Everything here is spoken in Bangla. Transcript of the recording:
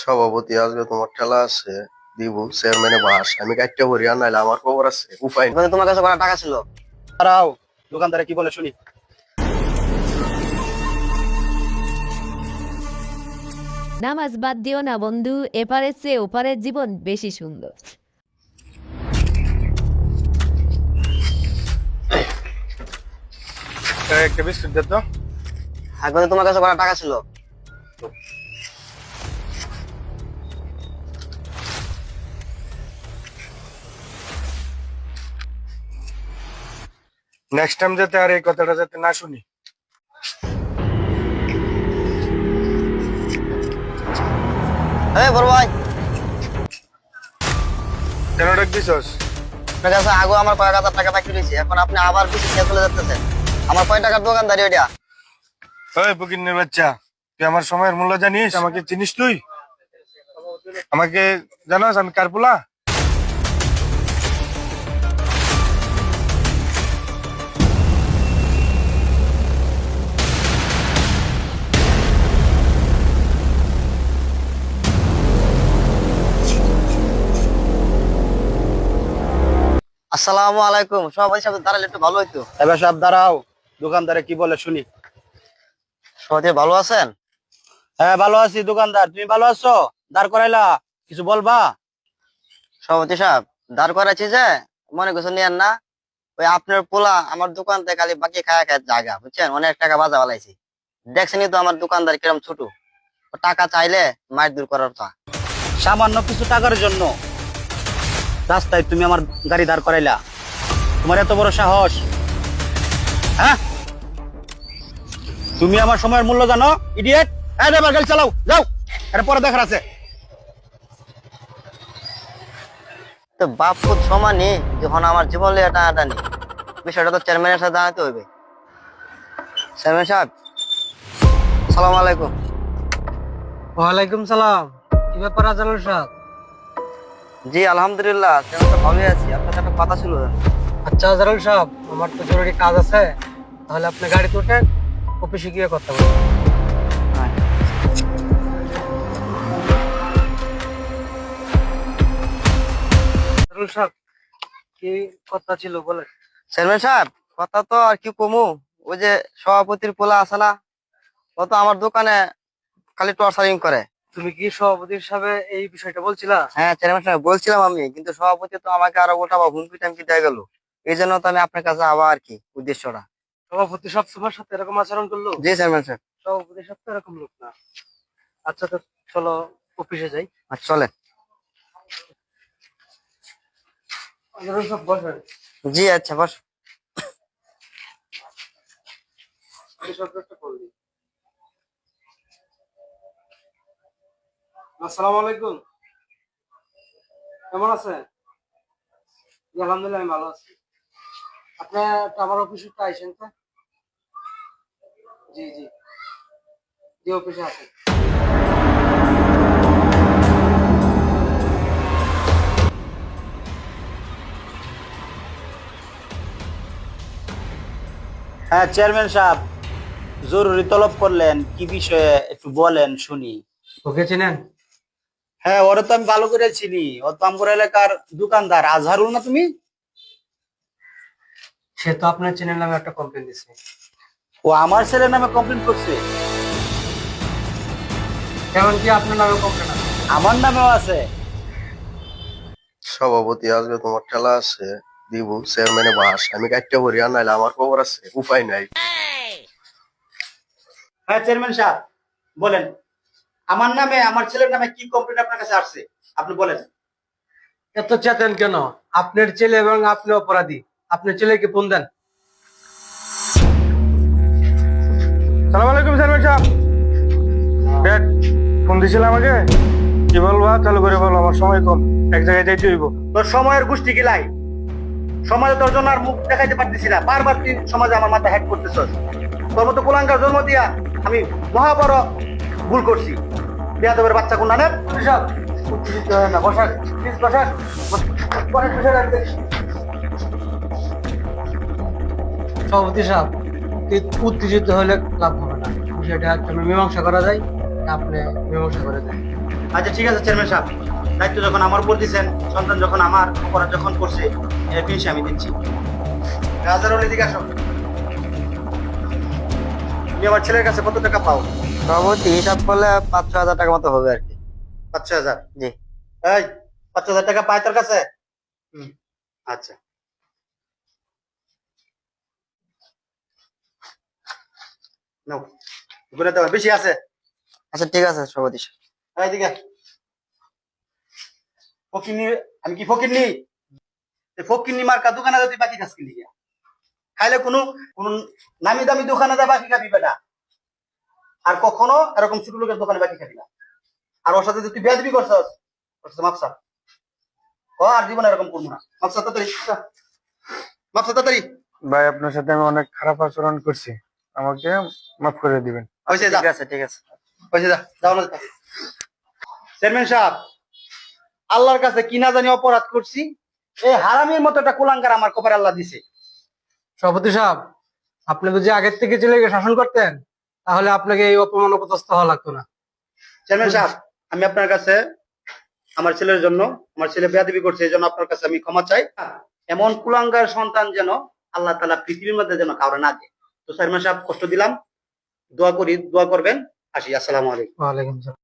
সভাপতি আজকে তোমার ঠেলা আছে দিব চেয়ারম্যানে বাস আমি কাটতে করি আর নাইলে আমার খবর আছে উপায় নেই। তোমার কাছে কত টাকা ছিল? দাঁড়াও, দোকানদারে কি বলে শুনি। নামাজ বাদ দিও না বন্ধু, এপারের চেয়ে ওপারের জীবন বেশি সুন্দর। একটা বিস্কুট দে তো। এখন তোমার কাছে কত টাকা ছিল? নেক্সট টাইম যাতে আর এই কথাটা যাতে না শুনি। বড় ভাই, কেন ডাক দিছস? আপনার কাছে আগে আমার কয়েক হাজার টাকা বাকি রয়েছে, এখন আপনি আবার বেশি নিয়ে চলে যাচ্ছেন। আমার কয় টাকার দোকানদারি ওইটা? ওই ফকিন্নির বাচ্চা, তুই আমার সময়ের মূল্য জানিস? আমাকে চিনিস তুই? আমাকে জানাস আমি কার পোলা? আসসালামু আলাইকুম। সভাপতি সাহেব দাঁড়ালে একটু ভালো হইতো। এবার সব দাঁড়াও, দোকানদারে কি বলে শুনি। সভাপতি ভালো আছেন? হ্যাঁ ভালো আছি। দোকানদার তুমি ভালো আছো? দাঁড় করাইলা, কিছু বলবা? সভাপতি সাহেব দাঁড় করাচ্ছি যে মনে কিছু নিয়েন না। ওই আপনার পোলা আমার দোকান থেকে খালি বাকি খায়া খায় জায়গা, বুঝছেন? অনেক টাকা বাজা বালাইছি। দেখছেনই তো আমার দোকানদার কিরম ছোট। ও টাকা চাইলে মাইর দূর করার কথা। সামান্য কিছু টাকার জন্য রাস্তায় তুমি আমার গাড়ি দাঁড় করাইলা? তোমার এত বড় সাহস? হ্যাঁ, তুমি আমার সময়ের মূল্য জানো? ইডিয়েট! এই ড্রাইভার, গাড়ি চালাও, যাও, এর পরে দেখার আছে। তো বাপ পুত সমানই, যখন আমার জীবন লিয়ে টানাটানি, বিষয়টা তো চেয়ারম্যানের সাথে জানাতে হবে। চেয়ারম্যান সাহেব, সালাম আলাইকুম। ওয়ালাইকুম সালাম। কি ব্যাপার আজহারুল সাহেব? জি আলহামদুলিল্লাহ, চেয়ারম্যান সাহেব ভালোই আছি। আপনার সাথে একটা কথা ছিল। আচ্ছা আজহারুল সাহেব, আমার তো জরুরি কাজ আছে, তাহলে আপনি গাড়িতে উঠেন, অফিসে গিয়ে কথা বলবেন। আজহারুল সাহেব, কি কথা ছিল বলেন? চেয়ারম্যান সাহেব কথা তো আর কি কমু, ওই যে সভাপতির পোলা আছে না, ও তো আমার দোকানে খালি টর্চারিং করে। তুমি কি সভাপতির সাহেব এই বিষয়টা বলছিলা? হ্যাঁ চেয়ারম্যান সাহেব বলছিলাম আমি, কিন্তু সভাপতি তো আমাকে আরো গোটা বা হুমকি টামকি দিয়ে গেল। এই জন্য তো আমি আপনার কাছে আবার আর কি উদ্দেশ্যটা। সভাপতি সব তোমার সাথে এরকম আচরণ করলো? জি চেয়ারম্যান সাহেব। সভাপতি সব তো এরকম লোক না। আচ্ছা, তো চলো অফিসে যাই। আচ্ছা চলেন। আজহারুল সাহেব বসেন। জি আচ্ছা বস। আসসালামু আলাইকুম, কেমন আছেন? জি আলহামদুলিল্লাহ, আমি ভালো আছি। আপনি একটু আমার অফিসে আইসেন তো? জি জি জি, অফিসে আছেন। হ্যাঁ চেয়ারম্যান সাহেব, জরুরি তলব করলেন, কি বিষয়ে একটু বলেন শুনি। ওকে চেনেন? হ্যাঁ, ওরা তো আমি ভালো করে চিনি। ও তো আমার এলাকার দোকানদার। আজহারুল না তুমি? সে তো আপনার চ্যানেল নামে একটা কমপ্লেন দিছে। ও আমার ছেলের নামে কমপ্লেন করছে? এমনকি আপনার নামে কমপ্লেন আছে। আমার নামেও আছে? সভাপতি আজকে তোমার ঠেলা আছে দিব চেয়ারম্যানে বাস আমি কাটতে করি আর নাইলে আমার খবর আছে উপায় নাই। হ্যাঁ চেয়ারম্যান সাহেব বলেন, আমার নামে আমার ছেলের নামে কি কমপ্লেন আপনার কাছে আসছে, আপনি বলেন। এত চেতেন কেন? আপনার ছেলে এবং আপনি অপরাধী। আপনার ছেলেকে ফোন দেন। সালাম আলাইকুম চেয়ারম্যান সাহেব। ফোন দিছিল আমাকে, কি বলবা? চালু করে বলো, আমার সময় কম, এক জায়গায় যাইতে হইব। তোর সময়ের গোষ্ঠী গিলাই, সমাজে তোর জন্য আর মুখ দেখাইতে পারতেছি না। বারবার তুই সমাজে আমার মাথা হ্যাক করতেছস। তোর মতো কুলাঙ্গার জন্ম দিয়া আমি মহা বড় ভুল করছি। বিয়াদবের বাচ্চা কোন না সব উত্তেজিত হয় না, বসান প্লিজ, বসান। সভাপতি সাহেব, উত্তেজিত হলে লাভ হবে না। বিষয়টা মীমাংসা করা যায়, আপনি মীমাংসা করে দেন। আচ্ছা ঠিক আছে চেয়ারম্যান সাহেব, দায়িত্ব যখন আমার উপর দিচ্ছেন, সন্তান যখন আমার অপরাধ যখন করছে, এর ফিনিশ আমি দিচ্ছি। রাজারুল এদিকে আসো। তুমি আমার ছেলের কাছে কত টাকা পাও? সভাপতি হিসাব করলে 5-6 হাজার টাকা মতো হবে আর কি। 5-6 হাজার? জি। এই 5 হাজার টাকা পায় তোর কাছে? আচ্ছা নাও, ঘুরে দেওয়া বেশি আছে। আচ্ছা ঠিক আছে সভাপতি সাহেব। এইদিকে ফকিরনি, আমি কি ফকিরনি? ফকিরনি মার্কা দোকানে যদি বাকি কাজ কিনি গিয়া খাইলে কোনো কোনো নামি দামি দোকানে যা বাকি খাবি বেটা, আর কখনো এরকম ছোট লোকের দোকানে বাকি খাবি না। আর ওর সাথে যদি তুই বেয়াদবি করছস, মাপসা ও আর জীবন এরকম করবো না। মাপসা তাড়াতাড়ি, মাপসা তাড়াতাড়ি। ভাই আপনার সাথে আমি অনেক খারাপ আচরণ করছি, আমাকে মাফ করে দিবেন। হয়েছে যা, ঠিক আছে ঠিক আছে। হয়েছে যা, যাও না। চেয়ারম্যান সাহেব, আল্লাহর কাছে কি না জানি অপরাধ করছি, এই হারামির মতো একটা কুলাঙ্গার আমার কপারে আল্লাহ দিছে। সভাপতি সাহেব, আপনি যদি আগের থেকে ছেলেকে শাসন করতেন তাহলে আপনাকে এই অপমান অপদস্থ হওয়া লাগতো না। চেয়ারম্যান সাহেব, আমি আপনার কাছে আমার ছেলের জন্য, আমার ছেলে বেয়াদবি করছে এই জন্য আপনার কাছে আমি ক্ষমা চাই। এমন কুলাঙ্গার সন্তান যেন আল্লাহ তাআলা পৃথিবীর মধ্যে যেন কাউরে না দেয়। তো চেয়ারম্যান সাহেব কষ্ট দিলাম, দোয়া করি, দোয়া করবেন। আসি, আসসালামু আলাইকুম। ওয়ালাইকুম সালাম।